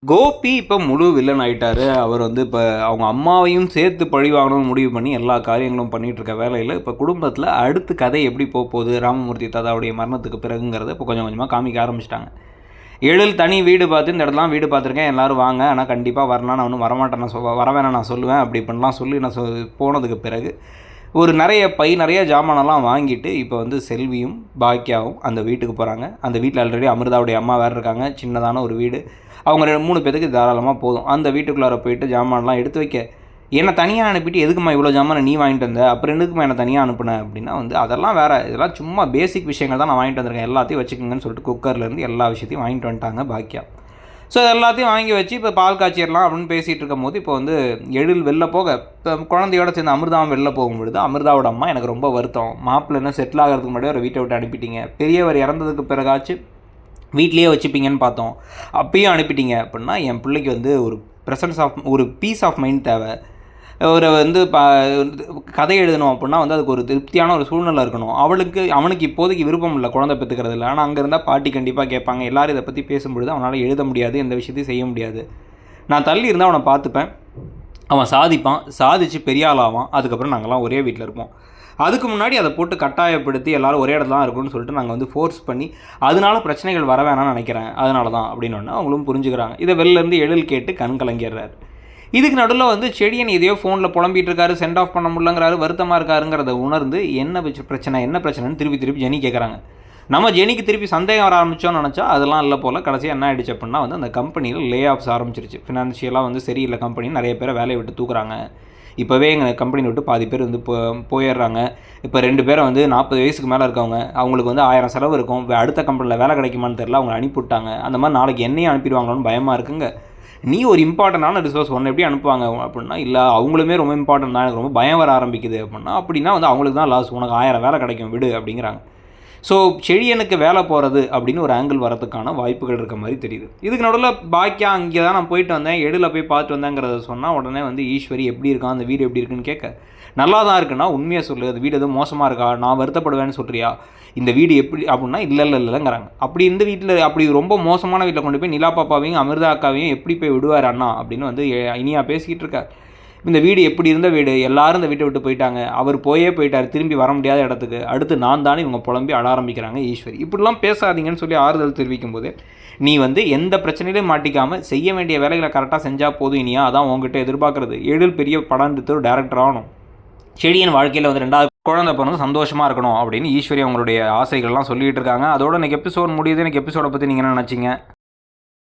கோபி இப்போ முழு வில்லன் ஆயிட்டாரு. அவர் வந்து இப்போ அவங்க அம்மாவையும் சேர்த்து பழி வாங்கணும்னு முடிவு பண்ணி எல்லா காரியங்களும் பண்ணிட்டு இருக்க வேலையில், இப்போ குடும்பத்தில் அடுத்து கதை எப்படி போகுது ராமமூர்த்தி தாத்தாவுடைய மரணத்துக்கு பிறகுங்கிறத இப்போ கொஞ்சம் கொஞ்சமாக காமிக்க ஆரம்பிச்சிட்டாங்க. எழில் தனி வீடு பார்த்து இந்த இடத்துலாம் வீடு பார்த்துருக்கேன், எல்லோரும் வாங்க, ஆனால் கண்டிப்பாக வரலாம், நான் ஒன்றும் வரமாட்டேன், நான் வர வேணாம் நான் சொல்லுவேன் அப்படி இப்படிலாம் சொல்லி நான் போனதுக்கு பிறகு ஒரு நிறைய ஜாமானெல்லாம் வாங்கிட்டு இப்போ வந்து செல்வியும் பாக்கியாவும் அந்த வீட்டுக்கு போகிறாங்க. அந்த வீட்டில் ஆல்ரெடி அமிர்தாவுடைய அம்மா வேறு இருக்காங்க. சின்னதான ஒரு வீடு, அவங்க 3 பேருக்கு தாராளமாக போதும். அந்த வீட்டுக்குள்ளார போயிட்டு ஜாமான்லாம் எடுத்து வைக்க, என்னை தனியாக அனுப்பிட்டு எதுக்குமா இவ்வளோ ஜாமானை நீ வாங்கிட்டு வந்த, அப்புறம் எதுக்குமா என்னை தனியாக அனுப்புனேன் அப்படின்னா வந்து அதெல்லாம் வேறு, இதெல்லாம் சும்மா பேசிக் விஷயங்கள் தான் நான் வாங்கிட்டு வந்திருக்கேன், எல்லாத்தையும் வச்சுக்கோங்கன்னு சொல்லிட்டு குக்கர்லேருந்து எல்லா விஷயத்தையும் வாங்கிட்டு வந்துட்டாங்க பாக்கியா. ஸோ எல்லாத்தையும் வாங்கி வச்சு இப்போ பால் காய்ச்சிடலாம் அப்படின்னு பேசிகிட்டு இருக்கும் போது இப்போ வந்து எழில் வெளில போக, இப்போ குழந்தையோட சேர்ந்து அமிர்தாவும் வெளில போகும்பொழுது அமிர்தாவோட அம்மா எனக்கு ரொம்ப வருத்தம், மாப்பிள்ளை என்ன செட்டில் ஆகிறதுக்கு முன்னாடி ஒரு வீட்டை விட்டு அனுப்பிட்டீங்க, பெரியவர் இறந்ததுக்கு பிறகாச்சு வீட்லேயே வச்சுப்பீங்கன்னு பார்த்தோம், அப்பயும் அனுப்பிட்டீங்க அப்படின்னா என் பிள்ளைக்கு வந்து ஒரு பீஸ் ஆஃப் மைண்ட் தேவை, ஒரு வந்து கதை எழுதணும் அப்படின்னா வந்து அதுக்கு ஒரு திருப்தியான ஒரு சூழ்நிலை இருக்கணும், அவனுக்கு இப்போதைக்கு விருப்பம் இல்லை குழந்தை பெற்றுக்கிறது இல்லை. ஆனால் அங்கே இருந்தால் பாட்டி கண்டிப்பாக கேட்பாங்க, எல்லோரும் இதை பற்றி பேசும்பொழுது அவனால் எழுத முடியாது, எந்த விஷயத்தையும் செய்ய முடியாது, நான் தள்ளி இருந்தால் அவனை பார்த்துப்பேன், அவன் சாதிப்பான், சாதித்து பெரிய ஆளாவான், அதுக்கப்புறம் நாங்கள்லாம் ஒரே வீட்டில் இருப்போம், அதுக்கு முன்னாடி அதை போட்டு கட்டாயப்படுத்தி எல்லோரும் ஒரே இடத்துல தான் இருக்குன்னு சொல்லிட்டு நாங்கள் வந்து ஃபோர்ஸ் பண்ணி அதனால பிரச்சனைகள் வர வேணாம்னு நினைக்கிறேன், அதனால தான் அப்படின்னு அவங்களும் புரிஞ்சுக்கிறாங்க. இதை வெளிலேருந்து எழில் கேட்டு கண் கலங்கிடுறாரு. இதுக்கு நடுவில் வந்து செடியன் எதையோ ஃபோனில் புலம்பிகிட்டு இருக்காரு, சென்ட் ஆஃப் பண்ண முடியலங்கிறாரு, வருத்தமாக இருக்காருங்கிறத உணர்ந்து என்ன பிரச்சனைன்னு திருப்பி ஜெனி கேட்குறாங்க. நம்ம ஜெனிக்கு திருப்பி சந்தேகம் வர ஆரம்பித்தோன்னு நினச்சா அதெல்லாம் இல்லை போல். கடைசியாக என்ன ஆகிடுச்சு அப்படின்னா வந்து அந்த கம்பெனியில் லே ஆஃப்ஸ் ஆரம்பிச்சிருச்சு. ஃபினான்ஷியலாக வந்து சரியில்லை கம்பெனி, நிறைய பேரை வேலையை விட்டு தூக்குறாங்க. இப்போவே எங்கள் கம்பெனி விட்டு பாதி பேர் வந்து போயிடுறாங்க. இப்போ 2 பேரை வந்து 40 வயசுக்கு மேலே இருக்கவங்க, அவங்களுக்கு வந்து 1000 செலவு இருக்கும், அடுத்த கம்பெனியில் வேலை கிடைக்குமான்னு தெரில, அவங்க அனுப்பிவிட்டாங்க. அந்த மாதிரி நாளைக்கு என்னையும் அனுப்பிடுவாங்களோன்னு பயமாக இருக்குங்க. நீ ஒரு இம்பார்ட்டண்டான ரிசோர்ஸ் ஒன்று எப்படி அனுப்புவாங்க அப்படின்னா, இல்லை அவங்களுமே ரொம்ப இம்பார்ட்டன்ட் தான், எனக்கு ரொம்ப பயம் வர ஆரம்பிக்குது அப்படின்னா வந்து அவங்களுக்கு தான் லாஸ், உனக்கு 1000 வேலை கிடைக்கும் விடு அப்படிங்கிறாங்க. ஸோ செழியனுக்கு வேலை போகிறது அப்படின்னு ஒரு ஆங்கிள் வரதுக்கான வாய்ப்புகள் இருக்க மாதிரி தெரியுது. இதுக்கு நடுவில் பாக்கியா அங்கே தான் நான் போயிட்டு வந்தேன், எழில் போய் பார்த்து வந்தேங்கிறத சொன்னால் உடனே வந்து ஈஸ்வரி எப்படி இருக்கான், அந்த வீடு எப்படி இருக்குன்னு கேட்க, நல்லா தான் இருக்குன்னா உண்மையாக சொல்லு, அந்த வீடு எதுவும் மோசமாக இருக்கா, நான் வருத்தப்படுவேன்னு சொல்கிறியா, இந்த வீடு எப்படி அப்படின்னா இல்லைங்கிறாங்க. அப்படி இந்த வீட்டில் அப்படி ரொம்ப மோசமான வீட்டில் கொண்டு போய் நிலா பாப்பாவையும் அமிர்தா அக்காவையும் எப்படி போய் விடுவார் அண்ணா அப்படின்னு வந்து இனியா பேசிக்கிட்டு இருக்கார். இந்த வீடு எப்படி இருந்த வீடு, எல்லாரும் இந்த வீட்டை விட்டு போயிட்டாங்க, அவர் போயிட்டார், திரும்பி வர முடியாத இடத்துக்கு, அடுத்து நான் தானே இவங்க புலம்பி அழ ஆரம்பிக்கிறாங்க. ஈஸ்வரி இப்படிலாம் பேசாதீங்கன்னு சொல்லி ஆறுதல் தெரிவிக்கும் போது, நீ வந்து எந்த பிரச்சனையிலையும் மாட்டிக்காமல் செய்ய வேண்டிய வேலைகளை கரெக்டாக செஞ்சால் போதும் இனியா, அதான் உங்ககிட்ட எதிர்பார்க்குறது. எழில் பெரிய படம் எடுத்து ஒரு டேரக்டர் ஆகணும், செடியன் வாழ்க்கையில் வந்து 2வது குழந்தை பிறந்து சந்தோஷமாக இருக்கணும் அப்படின்னு ஈஸ்வரி அவங்களுடைய ஆசைகள்லாம் சொல்லிகிட்டு இருக்காங்க. அதோட எனக்கு எபிசோட் முடியுது. எனக்கு எபிசோடை பற்றி நீங்கள் என்ன நினச்சிங்க?